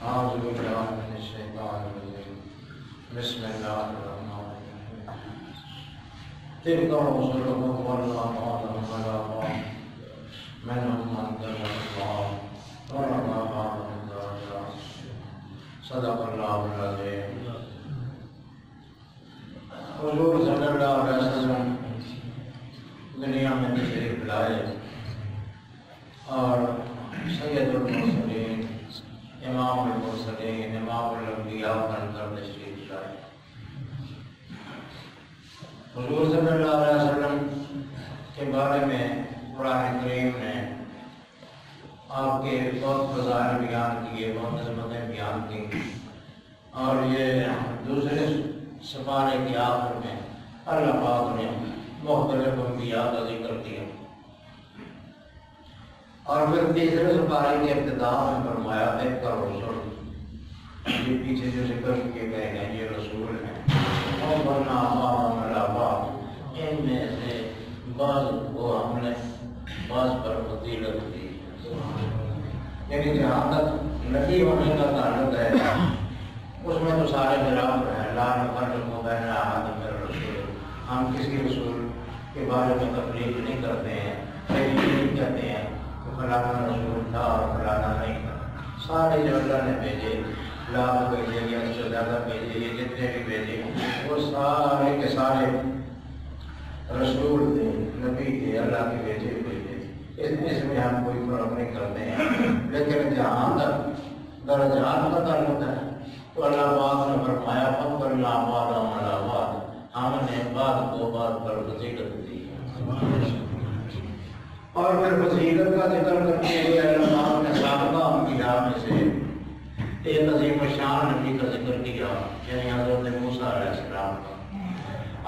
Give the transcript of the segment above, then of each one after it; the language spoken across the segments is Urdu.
أعوذ بالله من الشيطان الرجيم بسم الله الرحمن الرحيم تلك الرسل فضلنا بعضهم على بعض منهم من كلم الله ورفع بعضهم درجات صدق الله العظيم حضور صلی اللہ علیہ وسلم دنیا میں تشریف لائے اور سید المرسلین امام المرسلین امام الانبیاء بن کر تشریف لائے۔ حضور صلی اللہ علیہ وسلم کے بارے میں قرآن کریم نے آپ کے بہت فضائل بیان کیے، بہت عظمتیں بیان کی، اور یہ دوسرے سپارے کے آخر میں اللہ پاک نے مختلف انبیاء کا ذکر کیا، اور پھر تیسرے سپارے کے ابتدا میں فرمایا تلک الرسل، یہ پیچھے جو ذکر کیے گئے ہیں یہ رسول ہیں، اور ورنہ بعضهم علی بعض، ان میں سے بعض کو ہم نے بعض پر فضیلت دی، یعنی جہاں تک نبی ہونے کا تعلق ہے اس میں تو سارے برابر ہیں، لا نفرق بین احد من الرسل، ہم کسی رسول کے بارے میں تفریق نہیں کرتے ہیں، لیکن یہ نہیں کہتے ہیں کہ فلانا رسول تھا اور فلانا نہیں تھا، سارے جو اللہ نے بھیجے، لاکھ بھیجے یا اس سے زیادہ بھیجے، یہ جتنے بھی بھیجے وہ سارے کے سارے رسول تھے، نبی تھے، اللہ کے بھیجے بھیجے، اس میں ہم کوئی فرق نہیں کرتے ہیں، لیکن جہاں تک درجات کا تعلق ہے تو اللہ پاک نے فرمایا فضلنا بعضهم علی بعض، ہم نے بعض کو بعض پر فضیلت دی، اور پھر فضیلت کا ذکر کرتے ہوئے اللہ پاک نے سابقہ انبیاء میں سے ایک عظیم الشان نبی کا ذکر کیا، یعنی حضرت موسیٰ علیہ السلام کا۔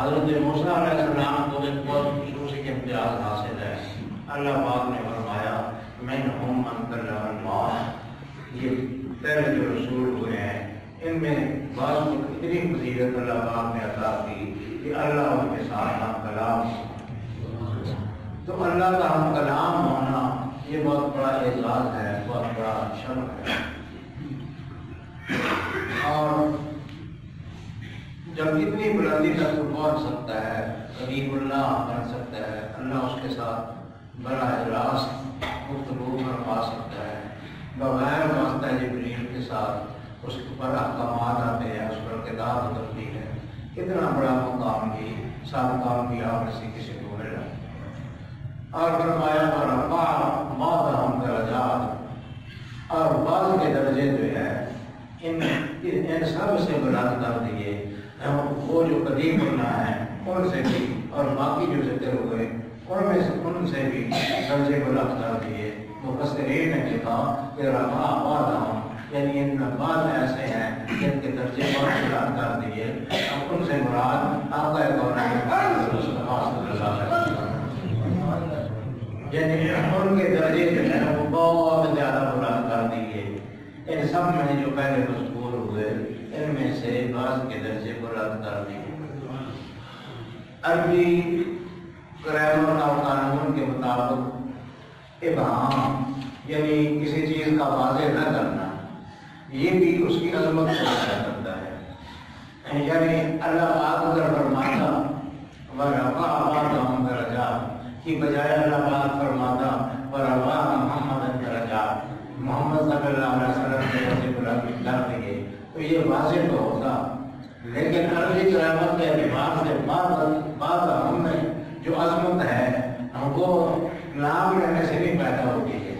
حضرت موسیٰ علیہ السلام کو ایک بہت خصوصی امتیاز حاصل ہے، اللہ پاک نے فرمایا منہم من کلم اللہ، یہ پہلے جو رسول ہوئے ہیں ان میں بعض کو اتنی فضیلت اللہ پاک نے عطا کی کہ اللہ ان کے ساتھ ہم کلام، تو اللہ کا ہم کلام ہونا یہ بہت بڑا اعزاز ہے، بہت بڑا شرف ہے، اور جب اتنی بلندی تک پہنچ سکتا ہے، قریب اللہ بن سکتا ہے، اللہ اس کے ساتھ براہ راست گفتگو فرما سکتا ہے، بغیر واسطہ جبریل کے ساتھ اس پر احکامات آتے ہیں، اس پر کتاب اترتی ہے، اتنا بڑا مقام بھی سابقہ انبیاء میں سے کسی کو ملا، اور فرمایا ورفع بعضهم درجات، اور بعض کے درجے جو ہے ان سب سے بلند کر دیے، وہ جو قدیم اللہ ہیں ان سے بھی، اور باقی جو ذکر ہوئے ان سے بھی درجے بلند کر دیے۔ مفسرین نے لکھا کہ رفع بعضهم، یعنی ان بعض ایسے ہیں جن کے درجے بہت بلند کر دیے، اب ان سے مراد آقا کونین مصطفیٰ صلی اللہ علیہ وسلم، یعنی ان کے درجے جو ہیں وہ بہت زیادہ بلند کر دیے۔ ان سب میں جو پہلے مذکور ہوئے ان میں سے بعض کے درجے بلند کر دیے۔ عربی گرامر اور قانون کے مطابق ابہام یعنی کسی چیز کا واضح نہ کرنا، یہ بھی اس کی عظمت کو ظاہر کرتا ہے، یعنی اللہ پاک اگر فرماتا ورفع بعضهم درجات کی بجائے اللہ پاک فرماتا ورفع محمد درجات، محمد صلی اللہ علیہ وسلم کے درجے بلند کر دیے، تو یہ واضح تو ہوتا، لیکن عربی گرامر کے اعتبار سے بعض ہم میں جو عظمت ہے وہ نام لینے سے نہیں پیدا ہوتی ہے،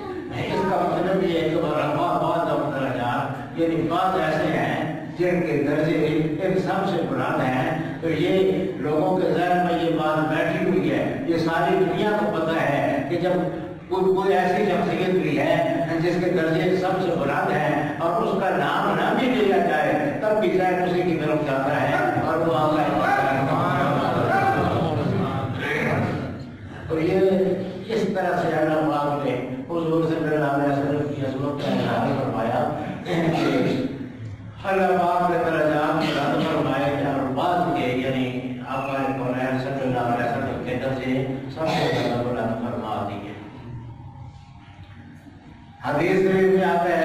اس کا مطلب یہ ہے کہ ورفع بعضهم درجات، یعنی بعض ایسے ہیں جن کے درجے ان سب سے بلند ہیں، تو یہ لوگوں کے ذہن میں یہ بات بیٹھی ہوئی ہے، یہ ساری دنیا کو پتہ ہے کہ جب کوئی ایسی شخصیت بھی ہے جس کے درجے سب سے بلند ہیں اور اس کا نام نہ بھی لیا جائے تب بھی ذہن اسی کی طرف جاتا ہے، اور وہ آقا ہے۔ تو یہ اس طرح سے اللہ پاک نے حضور صلی اللہ علیہ وسلم کی عظمت کا اظہار فرمایا کہ اللہ پاک نے درجات بلند فرمائے، اور بعض کے یعنی آقا کونین صلی اللہ علیہ وسلم کے درجے سب سے زیادہ بلند فرما دیے۔ حدیث میں آتا ہے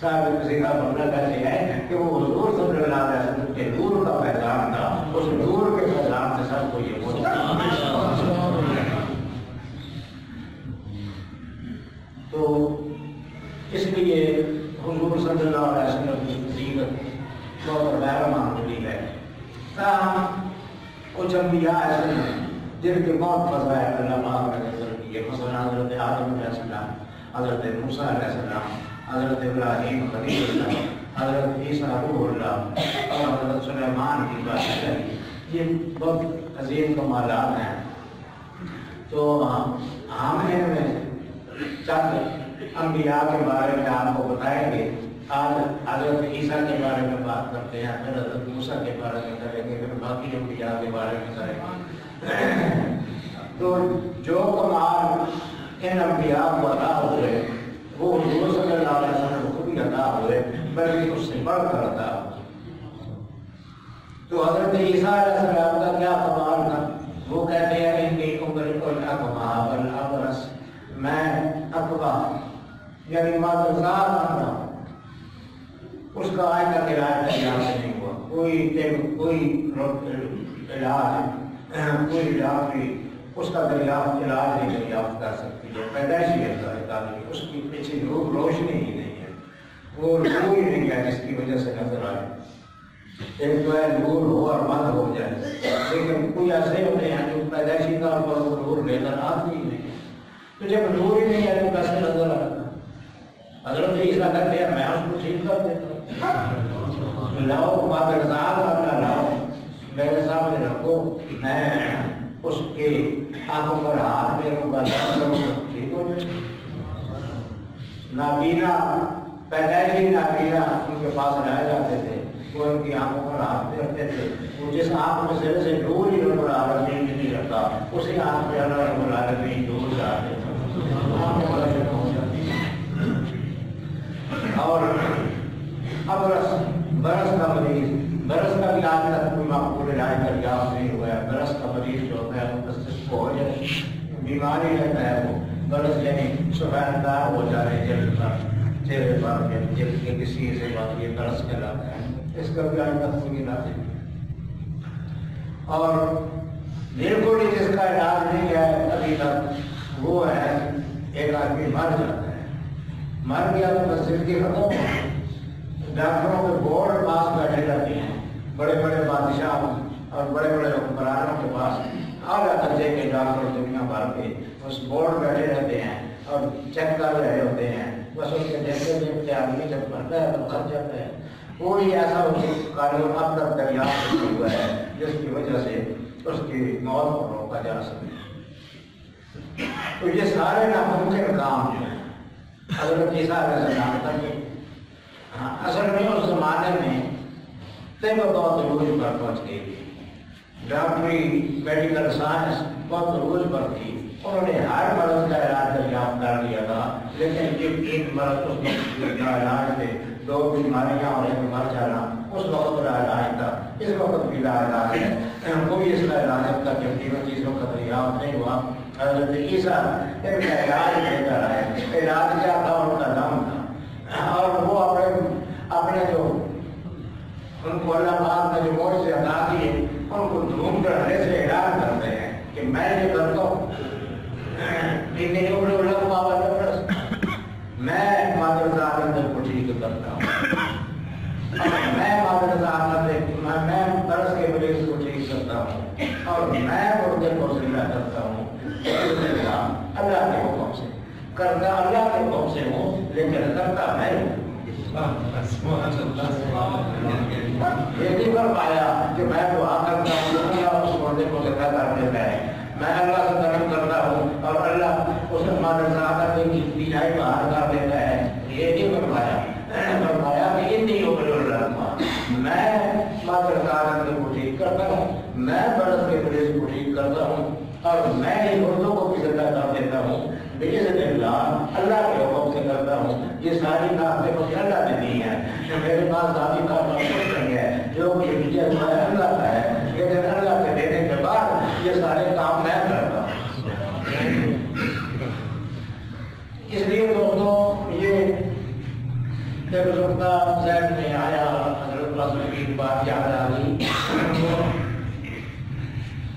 صاحب کسی کا بندہ کہتے ہیں کہ وہ حضور صلی اللہ علیہ وسلم کے نور کا پیغام تھا، اس نور کے پیغام سے سب کو یہ تو اس لیے حضور صلی اللہ علیہ وسلم کی فضیلت بہت غیر معمولی ہے۔ تاہم کچھ انبیاء ایسے ہیں جن کے بہت فضائل اللہ پاک نے ذکر کیے، مثلا حضرت آدم علیہ السلام، حضرت موسیٰ علیہ السلام، حضرت ابراہیم خلیل اللہ، حضرت عیسیٰ روح اللہ اور حضرت سلیمان کی بادشاہی، یہ بہت عظیم کمالات ہیں۔ تو ہم نے چند انبیاء کے بارے میں آپ کو بتائیں گے۔ آج حضرت عیسیٰ کے بارے میں بات کرتے ہیں، پھر حضرت موسیٰ کے بارے میں کریں گے، پھر باقی انبیاء کے بارے میں کریں گے۔ تو جو کمال ان انبیاء کو عطا ہوئے وہ حضور صلی اللہ علیہ وسلم کو بھی عطا ہوئے، بلکہ اس سے بڑھ کر عطا ہوئے۔ تو حضرت عیسیٰ علیہ السلام کا کیا کمال تھا؟ وہ کہتے ہیں ان کی عمر الاقوا والابرص، میں اقوا یعنی مادرزاد بن رہا ہوں، اس کا آج تک علاج تیار نہیں ہوا، کوئی علاج، کوئی ڈاکٹری اس کا دریافت علاج نہیں دریافت کر سکتی ہے۔ پیدائشی ہے، اس کی پیچھے روشنی ہی نہیں ہے، وہ نور ہی نہیں ہے جس کی وجہ سے نظر آئے۔ ایک تو ہے نور ہو اور بند ہو جائے، لیکن کوئی ایسے ہوتے ہیں جو پیدائشی طور پر وہ نور لے کر آتی ہی نہیں، تو جب نور ہی نہیں ہے تو کیسے نظر آئے گا؟ حضرت عیسیٰ کہتے ہیں میں اس کو ٹھیک کر دیتا ہوں، لاؤ مادرزاد والا لاؤ میرے سامنے رکھو، میں اس کے آنکھوں پر ہاتھ میروں کا ٹھیک ہو جائے۔ نابینا پیدائشی نابینا ان کے پاس لائے جاتے تھے، وہ ان کی آنکھوں پر ہاتھ پھیرتے تھے، وہ جس آنکھ میں سرے سے نور ہی نظر آ رہا نہیں رکھتا، اسی آنکھ پہ اللہ رب العالمین نور ڈالتے تھے، آنکھیں روشن ہو جاتی ہیں۔ اور اب برس کا مریض، برس کا بھی آج تک کوئی معقول علاج دریافت نہیں ہوا ہے۔ برس کا مریض جو ہوتا ہے وہ ہو جائے بیماری رہتا ہے، وہ برس یعنی سفید داغ ہو جائے جلد پر، چہرے پر، جلد کے کسی سے بات یہ برس کہلاتا ہے، اس کا بھی آج تک کوئی علاج نہیں۔ اور بالکل ہی جس کا علاج نہیں ہے ابھی تک وہ ہے ایک آدمی مر جاتا ہے، مر گیا تو بس زندگی ختم ہو گئی۔ ڈاکٹروں کے بورڈ پاس بیٹھے رہتے ہیں، بڑے بڑے بادشاہ اور بڑے بڑے حکمرانوں کے پاس اعلیٰ درجے کے ڈاکٹر دنیا بھر کے اس بورڈ بیٹھے رہتے ہیں اور چیک کر رہے ہوتے ہیں، بس اس کے دیکھتے دیکھتے آدمی جب مرتا ہے تو مر جاتا ہے۔ کوئی ایسا قانون اب تک دریافت نہیں ہوا ہے جس کی وجہ سے اس کی موت کو روکا جا سکے۔ تو یہ سارے ناممکن کام جو ہیں حضرت عیسیٰ علیہ السلام تک، اصل میں اس زمانے میں طب بہت عروج پر پہنچ گئی تھی، ڈاکٹری میڈیکل سائنس بہت عروج پر تھی، انہوں نے ہر مرض کا علاج دریافت کر لیا تھا، لیکن جب ایک مرض اس کا علاج تھے، دو بیماریاں اور ایک مر جانا، اس وقت کا علاج تھا، اس وقت بھی علاج ہے، کوئی اس کا علاج کا جب تینوں چیزوں کا دریافت نہیں ہوا۔ حضرت عیسیٰ ان کا علاج لے کر آئے، علاج کیا تھا؟ ان کا دم تھا، اور وہ اپنے جو ان کو اللہ پاک نے جو موت سے عطا کیے ان کو ڈھونڈ کر ایسے اعلان کرتے ہیں کہ میں یہ کرتا ہوں، میں مادرزاد کو ٹھیک کرتا ہوں، میں مادرزاد میں برس کے مریض کو ٹھیک کرتا ہوں، اور میں مردے کو زندہ کرتا ہوں، اللہ کے حکم سے کرتا، اللہ کے حکم سے ہوں لیکن کرتا میں ہوں۔ یہ نہیں کر پایا کہ میں دعا کرتا ہوں اللہ اس مردے کو زندہ کر دیتا ہے، میں اللہ سے طلب کرتا ہوں اور اللہ اس مادرزادہ کی بیجائی باہر کر دیتا ہے، یہ نہیں کر پایا۔ فرمایا کہ انی ابرئ الرحمٰن، میں مادرزادہ کو ٹھیک کرتا ہوں، میں برس کے مریض کو ٹھیک کرتا ہوں، اور میں ان مردوں کو بھی زندہ کر دیتا ہوں باذن اللہ، اللہ کے حکم سے کرتا ہوں۔ یہ ساری طاقتیں مجھے اللہ نے دی ہیں، میرے پاس ذاتی طاقت کچھ نہیں ہے، جو کہ مجھے اللہ کا ہے، لیکن اللہ کے دینے کے بعد یہ سارے کام میں کرتا ہوں۔ اس لیے دوستوں یہ جب رکتا ذہن میں آیا حضرت معصوم کی بات یاد آ گئی.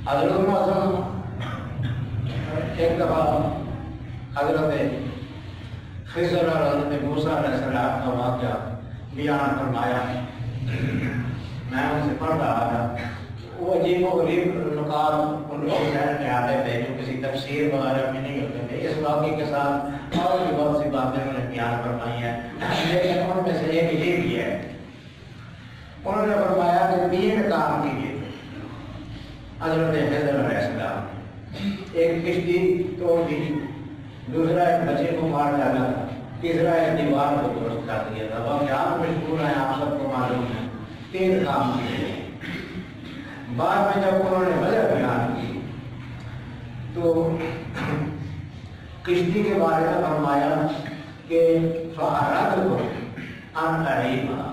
حضرت معصوم ایک دفعہ حضرت خضر اور حضرت موسیٰ علیہ السلام کا واقعہ بیان فرمایا. میں ان سے پڑھ رہا تھا. وہ عجیب و غریب نکات ان لوگ ذہن میں آتے تھے جو کسی تفسیر وغیرہ میں نہیں ہوتے تھے. اس واقعے کے ساتھ اور بھی بہت سی باتیں انہوں نے بیان فرمائی ہیں، لیکن ان میں سے ایک یہ بھی ہے. انہوں نے فرمایا کہ 3 کام کیے تھے حضرت خضر علیہ السلام نے. ایک کشتی توڑ دی، دوسرا ایک بچے کو مار ڈالا تھا، تیسرا ایک دیوار کو درست کر دیا تھا. واقعات مشہور ہیں، آپ سب کو معلوم ہے. 3 کام کیے تھے. بعد میں جب انہوں نے وجہ بیان کی تو کشتی کے بارے میں فرمایا کہ فَأَرَدْتُ أَنْ أَعِيبَهَا،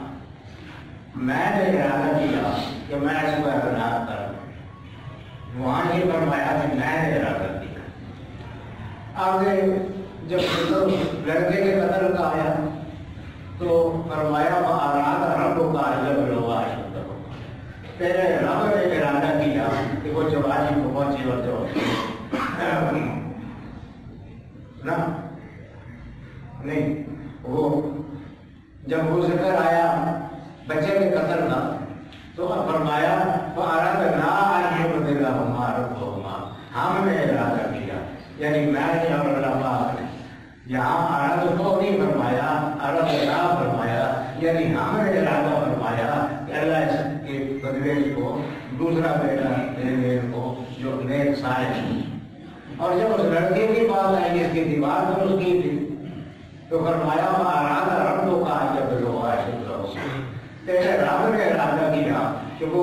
میں نے ارادہ کیا کہ میں اس کو اعتراض کروں. وہاں یہ فرمایا کہ میں نے ارادہ کیا. آگے جب لڑکے کے قتل کا آیا تو فرمایا وَأَرَادَ رَبُّكَ أَن يَبْلُغَ أَشُدَّهُ، تیرے رب نے ارادہ کیا کہ وہ جوانی کو پہنچے اور جو نا نہیں وہ جب وہ ذکر آیا بچے کے قتل کا تو فرمایا فَأَرَدْنَا أَن يُبْدِلَهُمَا رَبُّهُمَا، ہم نے ارادہ کیا. یعنی میں نے اور اللہ یہاں ارادہ کو نہیں فرمایا، ارادہ فرمایا. یعنی ہم نے ارادہ فرمایا کہ اللہ اس کے بدلے کو دوسرا بیٹا دینے کو جو نیک صالح. اور جب اس لڑکے کی بات آئی اس کی دیوار درست کی تھی تو فرمایا ارادہ ربُّكَ أن يَبْلُغَ أَشُدَّهُ، تیرے رب نے ارادہ کیا کہ وہ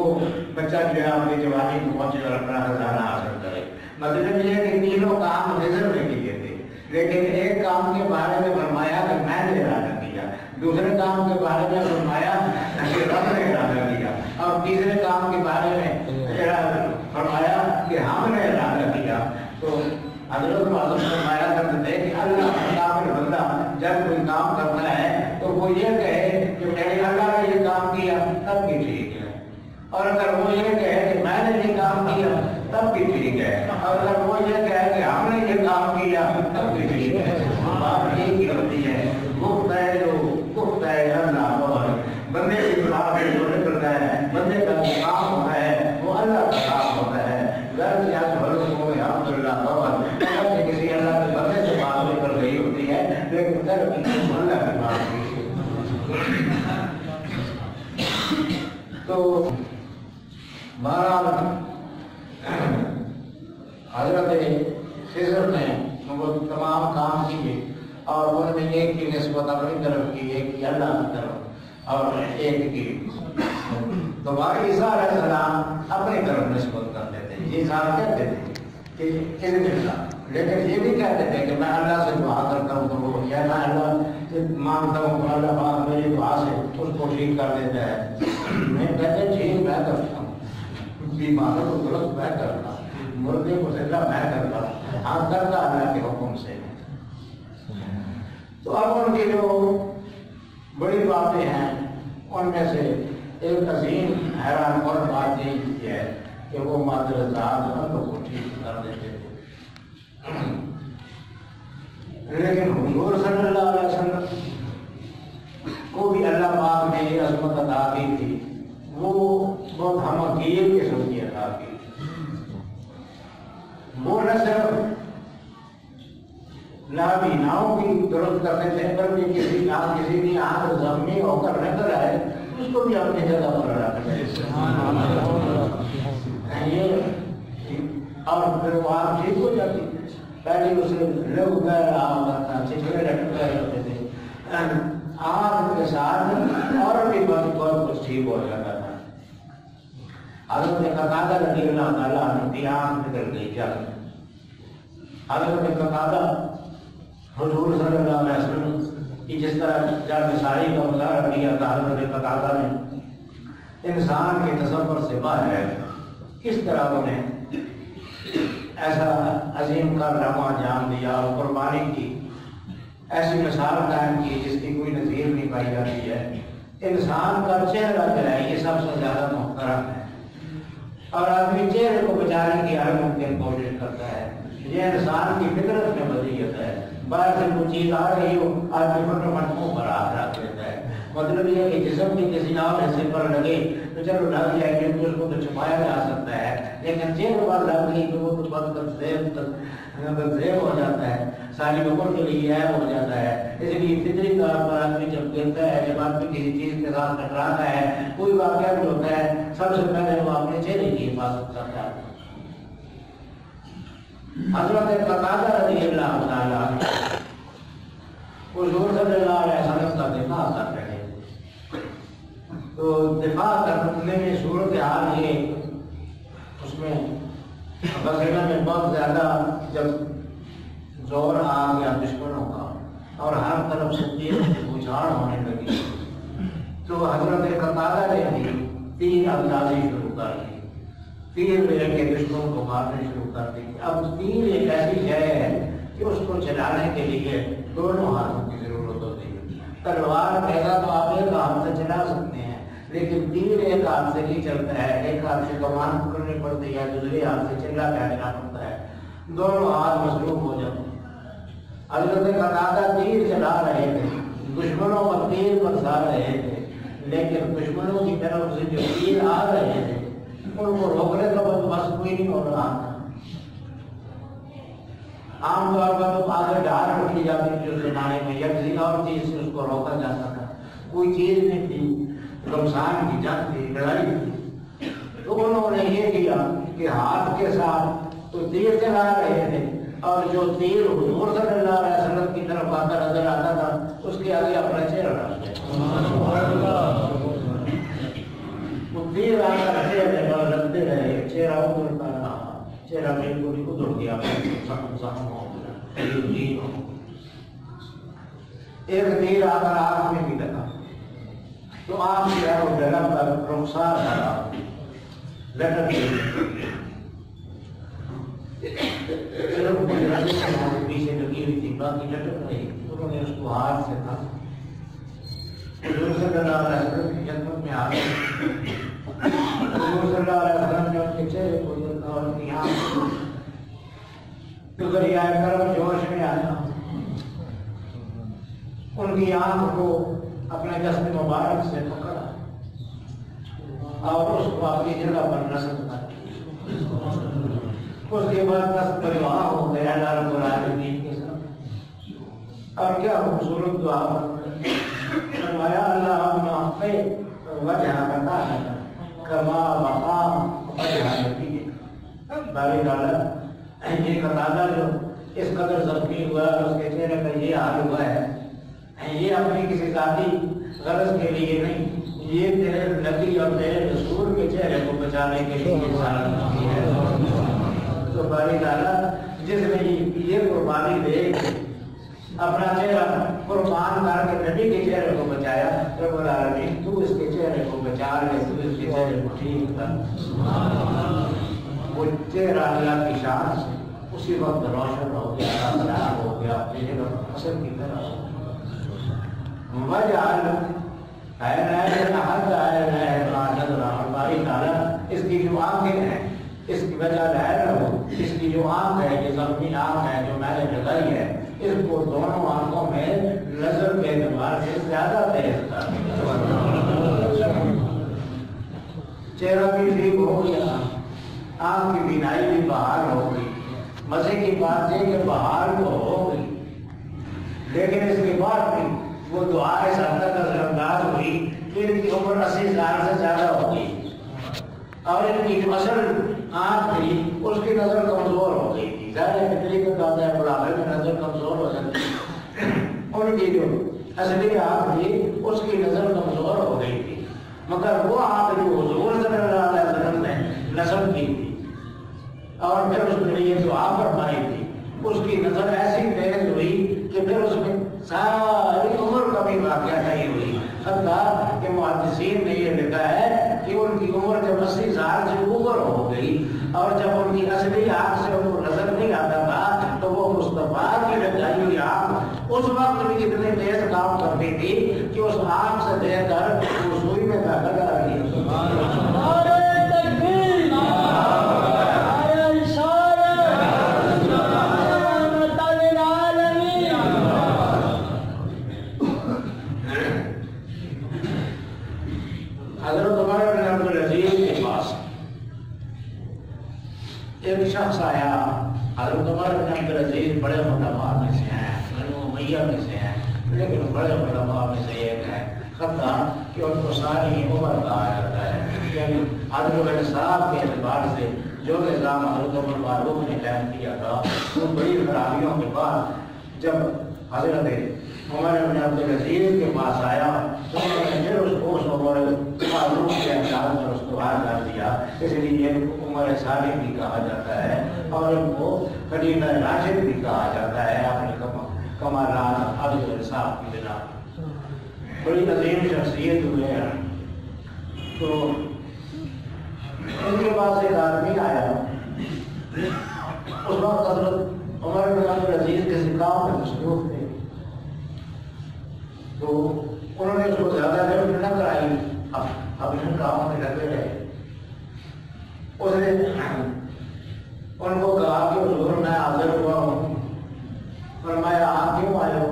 بچہ جو ہے اپنی جوانی کو پہنچے اور اپنا خزانہ حاصل کرے. مطلب یہ کہ تینوں کام خضر نے کیے تھے، لیکن ایک کام کے بارے میں فرمایا کہ میں نے ارادہ کیا، دوسرے کام کے بارے میں فرمایا کہ رب نے ارادہ کیا، اور تیسرے کام کے بارے میں فرمایا کہ ہم نے ارادہ کیا. تو حضرت معصوم فرمایا کرتے تھے کہ اللہ کامل بندہ جب کوئی کام کرتا ہے تو وہ یہ کہے کہ میں نے اللہ نے یہ کام کیا تب بھی ٹھیک ہے، اور اگر وہ یہ کہے کہ میں نے یہ کام کیا تب بھی ٹھیک ہے، اور اگر وہ یہ کہے کہ ہم نے یہ کام کیا تب بھی ٹھیک ہے. بات یہ کی ہوتی ہے گفت ہے اللہ اور بندے کی بات جو نکلتا ہے بندے کا جو کام ہوتا ہے وہ اللہ کا کام ہوتا ہے. غیر سے آج بھروس ہو گئے الحمد للہ کسی اللہ کے بندے سے بات نکل رہی ہوتی ہے، لیکن اللہ کی بات تو بہرحال حضرت خضر نے وہ تمام کام کیے اور انہوں نے ایک کی نسبت اپنی طرف کی، ایک کی اللہ کی طرف اور ایک کی تو عیسیٰ علیہ السلام اپنی طرف نسبت کرتے تھے. یہ صاحب کہتے تھے کہ اذن اللہ، لیکن یہ بھی کہتے تھے کہ میں اللہ سے دعا کرتا ہوں تو وہ یا میں اللہ سے مانگتا ہوں تو اللہ پاک میری دعا سے اس کو ٹھیک کر دیتا ہے. میں کہتے ٹھیک میں کرتا ہوں، بیماروں کو درست میں کرتا ہوں، مردے کو زندہ میں کرتا ہوں، ہاں کرتا اللہ کے حکم سے. تو اب ان کی جو بڑی باتیں ہیں ان میں سے ایک عظیم حیران کن بات یہ ہے کہ وہ مادر ذات بندوں کو ٹھیک کر دیتے تھے. لیکن حضور صلی اللہ علیہ وسلم کو بھی اللہ پاک نے یہ عظمت عطا کی تھی، وہ بہت ہم حقیق قسم کی عطا کی. وہ نہ صرف نابیناؤں کی درست کرنے سے بلکہ کسی کی آنکھ زخمی ہو کر نظر آئے اس کو بھی اپنی جگہ پر رکھتے اور پھر وہ آنکھ ٹھیک ہو جاتی. پہلے اسے لوگ رہا کرتا چچڑے رکھتے رہتے تھے، آنکھ کے ساتھ اور بھی بہت کچھ ٹھیک ہو جاتا تھا. حضرت قتادہ رضی اللہ تعالیٰ عنہ کی آنکھ نکل گئی جل. حضرت قتادہ حضور صلی اللہ علیہ وسلم کی جس طرح جب ساری کا مظاہرہ کیا تھا حضرت قتادہ نے انسان کے تصور سے باہر ہے کس طرح انہیں ایسا عظیم کارنامہ انجام دیا اور قربانی کی ایسی مثال قائم کی جس کی کوئی نظیر نہیں پائی جاتی ہے. انسان کا چہرہ جو ہے یہ سب سے زیادہ محترم ہے اور آدمی چہرے کو بچانے کی ہر ممکن کوشش کرتا ہے. یہ انسان کی فطرت میں مزیت ہے. باہر سے کوئی چیز آ رہی ہو آدمی فٹافٹ منہ پر ہاتھ رکھ دیتا ہے. مطلب یہ کہ جسم کے کسی اور حصے پر لگے تو چلو لگ جائے کیونکہ اس کو تو چھپایا جا سکتا ہے, لیکن چہرے پر لگ گئی تو وہ تو بہت تذیب ہو جاتا ہے, ساری عمر کے لیے عیب ہو جاتا ہے. اس لیے فطری طور پر آدمی جب گرتا ہے, جب آدمی کسی چیز کے ساتھ ٹکراتا ہے, کوئی واقعہ بھی ہوتا ہے, سب سے پہلے وہ اپنے چہرے کی حفاظت کرتا ہے. حضرت قتادہ رضی اللہ تعالیٰ حضور صلی اللہ علیہ وسلم کا دفاع کر رہے تھے. تو دفاع کرنے میں صورت حال یہ, اس میں غزوہ میں بہت زیادہ جب زور آ گیا دشمنوں کا اور ہر طرف سے تیر بچھاڑ ہونے لگی, تو حضرت قتادہ نے بھی تیر اندازی شروع کر دی. تیر لے کے دشمن کو مارنے شروع کر دی. اب تیر ایک ایسی شے ہے کہ اس کو چلانے کے لیے دونوں ہاتھوں کی ضرورت ہوتی ہے. تلوار پہلا تو آپ ایک ہاتھ سے چلا سکتے ہیں, لیکن تیر ایک ہاتھ سے نہیں چلتا ہے. ایک ہاتھ سے کمان پکڑنی پڑتی ہے, دوسرے ہاتھ سے چلا پھیلنا پڑتا ہے, دونوں ہاتھ مصروف ہو جاتے ہیں. حضرت قتادہ تیر چلا رہے تھے, دشمنوں پر تیر برسا رہے تھے, لیکن دشمنوں کی طرف سے جو تیر آ رہے تھے ان کو روکنے کا بس کوئی نہیں ہو رہا تھا. عام طور پر تو آگے ڈال رکھی جاتی تھی اس زمانے میں, یا کسی اور چیز سے اس کو روکا جاتا تھا. کوئی چیز نہیں تھی, رمضان کی جنگ تھی, لڑائی تھی, تو انہوں نے یہ کیا کہ ہاتھ کے ساتھ تو تیر چلا رہے تھے, اور جو تیر حضور صلی اللہ علیہ وسلم کی طرف آ کر نظر آتا تھا اس کے آگے اپنا چہرہ رکھ دیا. وہ تیر آ کر چہرے پر لگتے رہے, چہرہ ادھرتا رہا, چہرہ بالکل ادھر گیا, زخم ہو گیا. ایک تیر آ کر آنکھ میں بھی لگا تو آنکھ جو ہے وہ ڈرم پر رخسار کرا لٹک گئی. پیچھے لگی ہوئی تھی, باقی لٹک رہی. انہوں نے اس کو ہاتھ سے تھا. حضور صلی اللہ علیہ وسلم کی خدمت میں آ گئے. حضور صلی اللہ علیہ وسلم نے ان کے چہرے کو دیکھا اور ان کی آنکھ تو ذریعہ کرم جوش میں آیا, ان کی آنکھ کو اپنے دست مبارک سے پکڑا اور اس کو اپنی جگہ پر نصب کر دیا. اس کے بعد دست پر دعا ہو گیا اللہ رب العالمین کے ساتھ. اور کیا خوبصورت دعا فرمایا, اللہم وجہ بتا کما مقام وجہ نبی. باری تعالیٰ یہ قتادہ جو اس قدر زخمی ہوا ہے, اس کے چہرے پر یہ حال ہوا ہے, یہ اپنی کسی ذاتی غرض کے لیے نہیں, یہ تیرے نبی اور تیرے رسول کے چہرے کو بچانے کے لیے کی ہے. تو باری تعالیٰ جس نے یہ قربانی دے اپنا چہرہ قربان کر کے نبی کے چہرے کو بچایا, رب العالمین تو اس کے چہرے کو بچا لے, تو اس کے چہرے کو ٹھیک کر. وہ چہرہ اللہ کی شان سے اسی وقت روشن ہو گیا, خراب ہو گیا, اپنی جگہ فصل کی طرح ہو گیا. باری تعالیٰ اس کی جو آنکھیں ہیں, اس کی وجہ لہر ہو, اس کی جو آنکھ ہے, یہ زخمی آنکھ ہے جو میں نے لگائی ہے, اس کو دونوں آنکھوں میں نظر کے اعتبار سے زیادہ تیز کر دیا. چہرہ بھی ٹھیک ہو گیا, آنکھ کی بینائی بھی بحال ہو گئی. مزے کی بات ہے کہ بحال تو ہو گئی, لیکن اس کے بعد بھی وہ دعا اس حد تک اثر انداز ہوئی کہ ان کی عمر 80 سال سے زیادہ ہو گئی, اور ان کی جو اصل آنکھ تھی اس کی نظر کمزور ہو گئی تھی. ظاہر فطری کا کہتا ہے بڑھاپے میں نظر کمزور ہو جاتی ہے. ان کی جو اصلی آنکھ تھی اس کی نظر کمزور ہو گئی تھی, مگر وہ آنکھ جو حضور صلی اللہ علیہ وسلم نے نصب کی تھی اور پھر اس کے لیے دعا فرمائی تھی, اس کی نظر ایسی تیز ہوئی کہ پھر اس میں ساری عمر کا بھی واقعہ نہیں ہوئی. حتیٰ کہ محدثین نے یہ لکھا ہے کہ ان کی عمر جب 80 سال سے اوپر ہو گئی اور جب ان کی اصلی آنکھ سے ان کو نظر نہیں آتا تھا تو وہ مصطفیٰ کی لگائی ہوئی آنکھ اس وقت کام کرتی تھی کہ اس آنکھ سے دے کر وہ سوئی میں داخل کر رہی حضرت عمر بن عبدالعزیز کے پاس ایک شخص آیا. حضرت عمر بن عبدالعزیز بڑے علماء میں سے ہیں, بنو امیہ میں سے ہیں, لیکن بڑے علماء میں سے ایک ہے حتیٰ کہ ان کو ساری عمر کہا جاتا ہے. یعنی حضرت انصاف کے اعتبار سے جو نظام حضرت عمر فاروق نے قائم کیا تھا وہ بڑی خرابیوں کے بعد جب حضرت عمر بن عبدالعزیز کے پاس آیا تو انہوں نے پھر اس کو عمر فاروق کے انداز میں اس کو باہر کر دیا. اس لیے عمر ثانی بھی کہا جاتا ہے اور ان کو خلیفہ راشد بھی کہا جاتا ہے اپنے کمالات عدل و انصاف کی بنا. بڑی عظیم شخصیت ہوئے ہیں. تو ان کے پاس ایک آدمی آیا. اس وقت حضرت عمر بن عبدالعزیز کے کام میں مصروف تھے تو انہوں نے اس کو زیادہ دیر نہ کرائی. اب ان کاموں میں لگے رہے. اس نے ان کو کہا کہ حضور میں حاضر ہوا ہوں. فرمایا آپ کیوں آئے ہو؟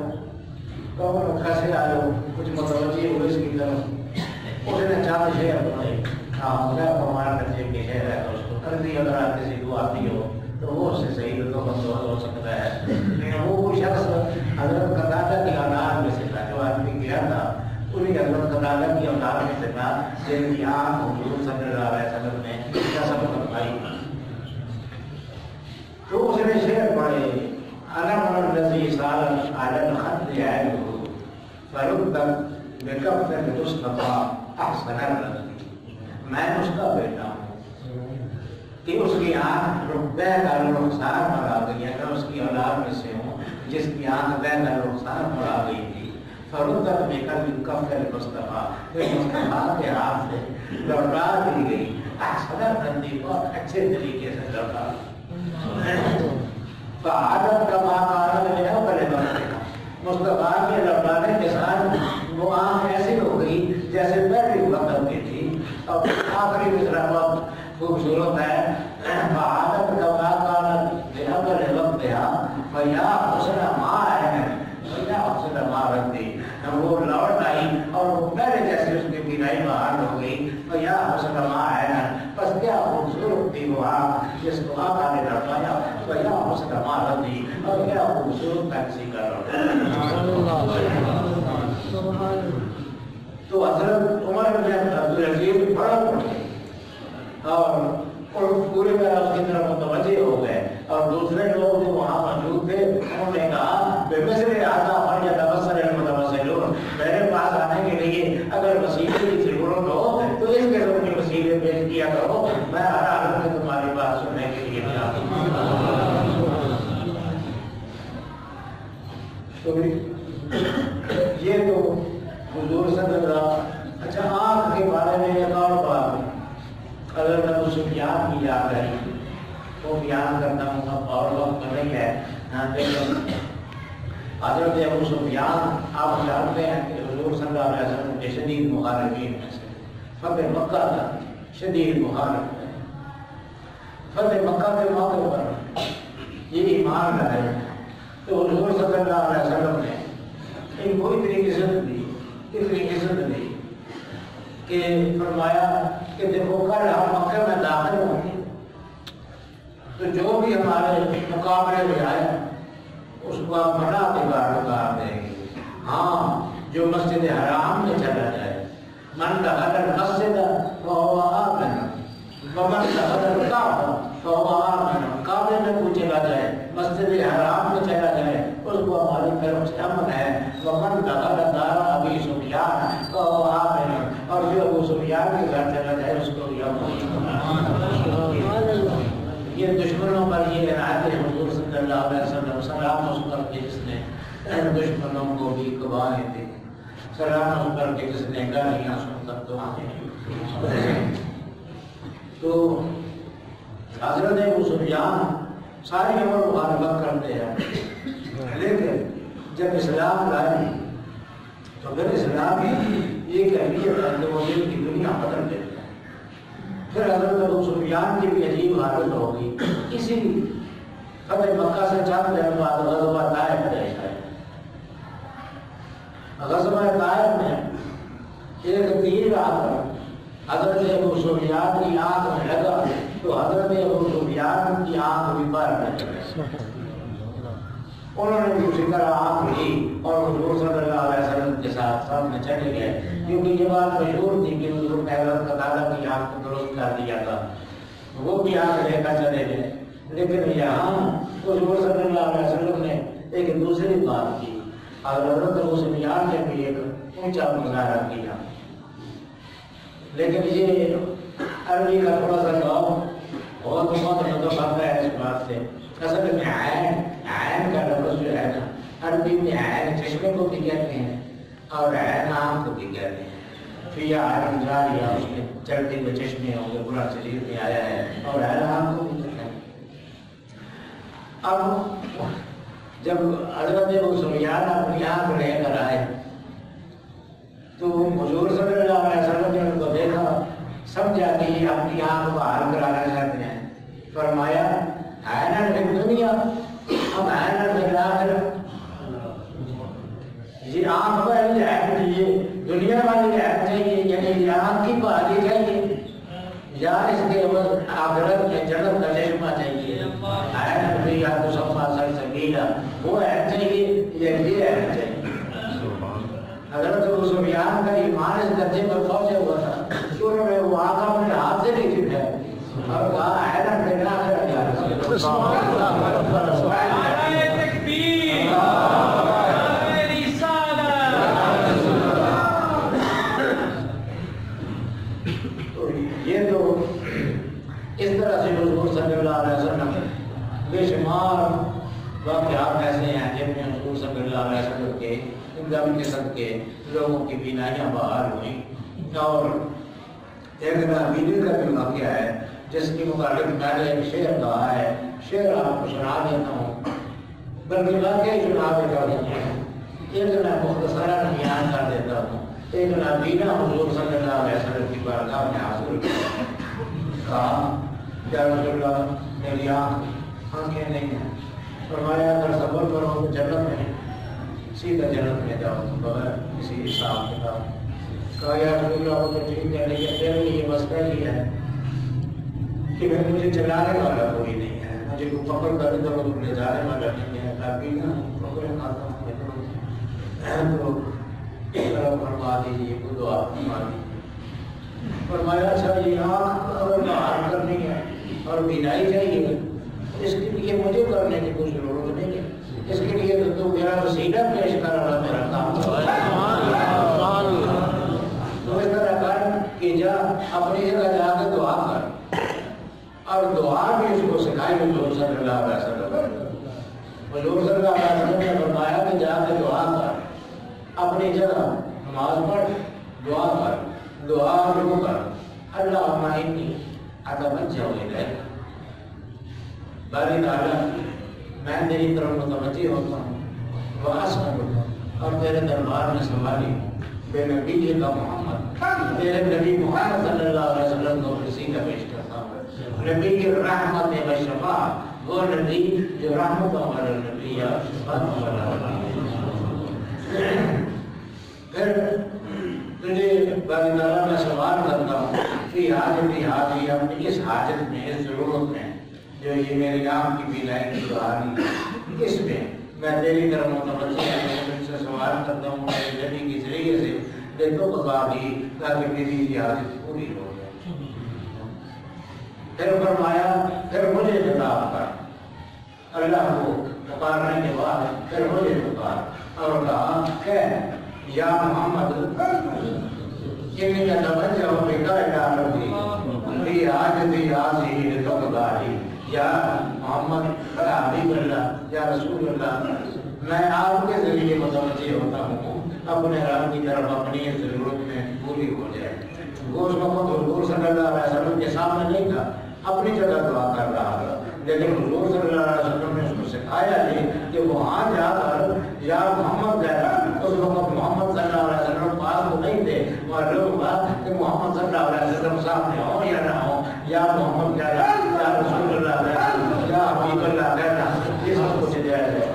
تو کیسے آئے ہو؟ کچھ متوجہ ہوئے اس کی طرف. اس نے چاند شہر بنائی. ہمارا بچے کے شہر ہے تو اس کو کر دی. اگر آپ کسی کو آتی ہو تو وہ اس سے صحیح تو بندوبست ہو سکتا ہے. لیکن وہ شخص حضرت قتادہ کی اولاد میں سے تھا. جو آدمی گیا تھا انہیں حضرت قتادہ کی اولاد میں سے تھا جن کی آنکھ حضور صلی اللہ علیہ وسلم نے سب فرمائی. تو اس نے شعر پڑھے انا من الذی سال علی الخد عینه فرد بکف تصطفى احسن الرد. میں اس کا بیٹا ہوں کہ اس کی آنکھ بہ کر رخسار پر آ گئی. اگر اس کی اولاد میں سے ہوں جس کی آنکھ بہ کر رخسار پر آ گئی تھی فرد بکف تصطفى پھر مصطفیٰ کے ہاتھ سے لوٹا دی گئی. احسن الرد بہت اچھے طریقے سے لوٹا. فعادت کما کانت من اول وقتها. مصطفیٰ کے لوٹانے کے ساتھ وہ آنکھ ایسی ہو گئی جیسے پہلی وقت کی تھی. اور آخری مصرع بہت خوبصورت ہے. فعادت کما کانت من اول وقتها فیا حسن ما ہے فیا حسن ما رکھتی. وہ لوٹ آئی اور پہلے جیسے اس کی بینائی بحال ہو گئی. فیا حسن ما ہے بس کیا خوبصورت تھی وہ آنکھ جس کو آقا نے لوٹایا. فیا حسن ما رکھتی اور کیا خوبصورت ٹیکسی کا لوٹایا. تو حضرت عمر بن عبدالعزیز بڑا پڑھے اور پورے میں اس کی طرف متوجہ ہو گئے. اور دوسرے لوگ جو وہاں موجود تھے انہوں نے کہا بے مثل آتا اور یا تبصر المتوسلون. میرے پاس آنے کے لیے اگر وسیلے کی ضرورت ہو تو اس قسم کے وسیلے پیش کیا کرو. میں ہر حالت میں تمہاری بات سننے کے لیے تیار ہوں. تو یہ تو حضور صلی اللہ. اچھا آنکھ کے بارے میں ایک اور بات حضرت ابو سفیان کی یاد رہی وہ بیان کرنا اور وقت نہیں ہے. حضرت ابو سفیان آپ جانتے ہیں کہ حضور صلی اللہ علیہ وسلم کے شدید مخالفین میں سے. فتح مکہ کا شدید مخالف ہے. فتح مکہ کے موقع پر یہ ایمان لائے تو حضور صلی اللہ علیہ وسلم نے ان کو اتنی عزت دی کہ فرمایا کہ دیکھو کل ہم مکہ میں داخل ہوں گے تو جو بھی ہمارے مقابلے میں آئے اس کو آپ بڑا اتار دیں گے. ہاں جو مسجد حرام میں چلا جائے من دخل المسجد فهو آمن ومن دخل الکعبہ فهو آمن. کعبے میں کوئی چلا جائے مسجد حرام میں چلا جائے اس کو ہماری طرف سے امن ہے. ومن دخل دار ابی سفیان فهو آمن. اور جو ابو سفیان کے گھر چلا جائے اس کو بھی امن. یہ دشمنوں پر یہ عنایت ہے حضور صلی اللہ علیہ وسلم. سلام اس پر کہ جس نے دشمنوں کو بھی گواہی دی. سلام اس پر کہ جس نے گالیاں سن کر دعائیں. تو حضرت ابو سفیان ساری عمر مخالفت کرتے ہیں لیکن جب اسلام لائی تو پھر اسلام کی یہ کیفیت ہے کہ وہ دل کی دنیا بدل دیتا ہے. پھر حضرت ابو سفیان کی بھی عجیب حالت ہوگی. اسی فتح مکہ سے چند دن بعد غزوہ طائف پیش آیا. غزوہ طائف میں ایک تیر آ کر حضرت ابو سفیان کی آنکھ میں لگا تو حضرت ابو سفیان کی آنکھ بھی باہر نکل. انہوں نے اسی طرح آنکھ لی اور حضور صلی اللہ علیہ وسلم کے ساتھ سامنے چلے گئے کیونکہ یہ بات مشہور تھی کہ حضور نے حضرت قتادہ کی آنکھ کو درست کر دیا تھا. وہ بھی آنکھ لے کر چلے گئے. لیکن یہاں حضور صلی اللہ علیہ وسلم نے ایک دوسری بات کی اور حضرت ابو سفیان نے بھی ایک اونچا مظاہرہ کیا. لیکن یہ عربی کا تھوڑا سا لوگ بہت مطلب آتا ہے اس بات سے. اصل میں عین کا لفظ جو ہے نا عربی میں عین چشمے کو بھی کہتے ہیں اور عین آنکھ کو بھی کہتے ہیں. فیا عین جاریہ اس کے چلتے ہوئے چشمے ہوں گے قرآن شریف میں آیا ہے اور عین آنکھ کو بھی کہتے ہیں. اب جب حضرت ابو سفیان اپنی آنکھ لے کر آئے تو حضور صلی اللہ علیہ وسلم نے ان کو دیکھا, سمجھا کہ یہ اپنی آنکھ کو حال کرانا چاہتے ہیں. فرمایا عینن فی الدنیا اب عینن فی الآخرہ. یہ آنکھ والی عین چاہیے, دنیا والی عین چاہیے, یعنی یہ آنکھ کی بحالی چاہیے یا اس کے آخرت میں جنت کا چشمہ چاہیے. عینن فی تصفیٰ سلسبیلا وہ عین چاہیے یا یہ عین چاہیے. حضرت ابو سفیان کا ایمان اس درجے پر پہنچا ہوا تھا کہ انہوں نے وہ آنکھ اپنے ہاتھ سے نہیں چھوڑا اور کہا عینن فی الآخرہ. یہ تو اس طرح سے حضور صلی اللہ علیہ وسلم بے شمار واقعات ایسے ہیں جن میں حضور صلی اللہ علیہ وسلم کے غم کے صدقے لوگوں کی بینائیاں بحال ہوئیں. اور ایک نبیل کا بھی واقعہ ہے جس کی متعلق میں نے ایک شعر کہا ہے. شعر آپ کو سنا دیتا ہوں, بلکہ واقعی سنا دیتا ہوں. ایک میں مختصراً بیان کر دیتا ہوں. ایک نبینا حضور صلی اللہ علیہ وسلم کی بارگاہ میں حاضر کہا یا رسول اللہ میری آنکھیں نہیں ہیں. فرمایا اگر صبر کرو تو جنت میں سیدھا جنت میں جاؤ بغیر کسی حساب کتاب. کہا یا رسول اللہ وہ تو ٹھیک ہے لیکن میرے لیے مسئلہ یہ ہے کہ مجھے چلانے والا کوئی نہیں ہے, مجھے کوئی پکڑ کر ادھر ادھر لے جانے والا نہیں ہے. نبینا پکڑ کھاتا ہوں تو فرما دیجیے کو دعا فرما دیجیے. فرمایا اچھا یہ آنکھ اگر باہر کرنی ہے اور بینائی چاہیے اس کے لیے مجھے کرنے کی کوئی ضرورت نہیں ہے. اس کے لیے تو میرا وسیلہ پیش کر رہا میرا کام. تو اس طرح کر کہ جا اپنی جگہ جا کے دعا کر اور دعا بھی اس کو سکھائی حضور صلی اللہ علیہ وسلم. حضور صلی اللہ علیہ وسلم نے فرمایا کہ جا کے دعا کر, اپنی جگہ نماز پڑھ, دعا کر, دعا شروع کر اللہم انی اتوجہ الیک. باری تعالیٰ میں تیری طرف متوجہ ہوتا ہوں واسألک اور تیرے دربار میں سوالی بے نبی کا محمد, تیرے نبی محمد صلی اللہ علیہ وسلم کو وسیلہ پیش کرتا ہوں. نبی کی رحمت و شفاعت, وہ نبی جو رحمت والا نبی یا شفاعت والا. پھر تجھے باری تعالیٰ میں سوال کرتا ہوں فی حاجتی حاجی, اپنی اس حاجت میں, اس ضرورت میں جو یہ میری آنکھ کی بینائی کی بحالی, اس میں میں تیری طرف متوجہ تم سے سوال کرتا ہوں میرے نبی کے ذریعے سے دے تو بتا دی تاکہ میری یہ حاجت پوری ہو جائے. پھر فرمایا پھر مجھے خطاب کر. اللہ کو پکارنے کے بعد پھر مجھے پکار اور کہا کہ یا محمد انی اتوجہ بک الی ربی فی حاجتی ہذہ لتقضی. یا محمد یا حبیب اللہ یا رسول اللہ, میں آپ کے ذریعے متوجہ ہوتا ہوں اپنے رب کی طرف, اپنی ضرورت میں پوری ہو جائے. وہ اس وقت حضور صلی اللہ علیہ وسلم کے سامنے نہیں تھا, اپنی جگہ دعا کر رہا تھا. لیکن حضور صلی اللہ علیہ وسلم نے اس کو سکھایا نہیں کہ وہاں جا کر یا محمد کہنا. اس وقت محمد صلی اللہ علیہ معلوم ہوا کہ محمد صلی اللہ علیہ وسلم سامنے ہو یا نہ ہو، یا محمد کہنا یا رسول اللہ کہنا یا حبیب اللہ کہنا، یہ سب کچھ جائز ہے۔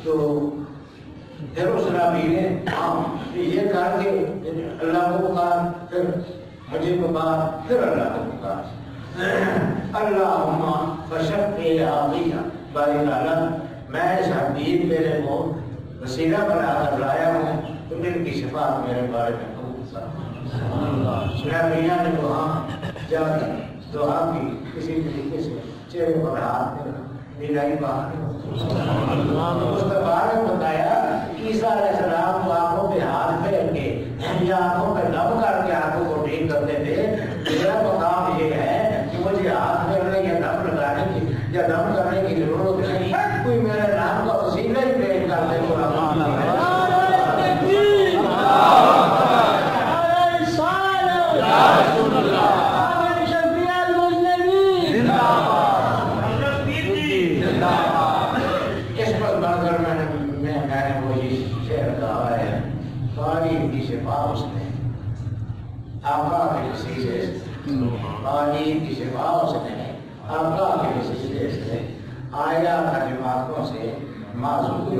تو پھر اس نبی نے یہ کہا کہ اللہ کو پکار، پھر مجھے پکار، پھر اللہ کو پکار۔ اللہم فشفع عاطیہ، باری تعالیٰ میں اس حبیب میرے کو وسیلہ بنا کر لایا ہوں، تو ان کی شفاعت میرے بارے میں نبیہ نے وہاں جا کے دعا کی، کسی طریقے سے چہرے پر ہاتھ پھیرا، نیلائی باہر اس کے بارے میں بتایا عیسیٰ علیہ السلام کو آنکھوں پہ ہاتھ پھیر کے یا آنکھوں پہ دم کر کے آنکھوں کو ٹھیک کرتے تھے۔ میرا مقام یہ ہے کہ مجھے ہاتھ پھیرنے یا دم لگانے کی یا دم کرنے کی ضرورت نہیں، کوئی میرے نام کا وسیلہ ہی پیش کر دے تو اس پر بڑھ کر میں نے وہی شعر کہا ہے، پانی کی شفا اس نے آقا کے وسیلے سے، پانی کی شفا اس نے آقا کے وسیلے سے، آیا ترجماتوں سے معذور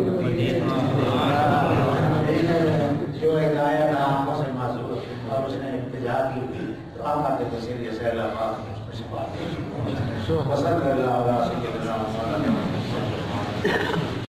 جو ایک آیا تھا آنکھوں سے معذور اور اس نے التجا کی تو آقا کے وسیلے سے اللہ پاک نے اس کو شفا دی۔ وصلی اللہ علیہ وسلم۔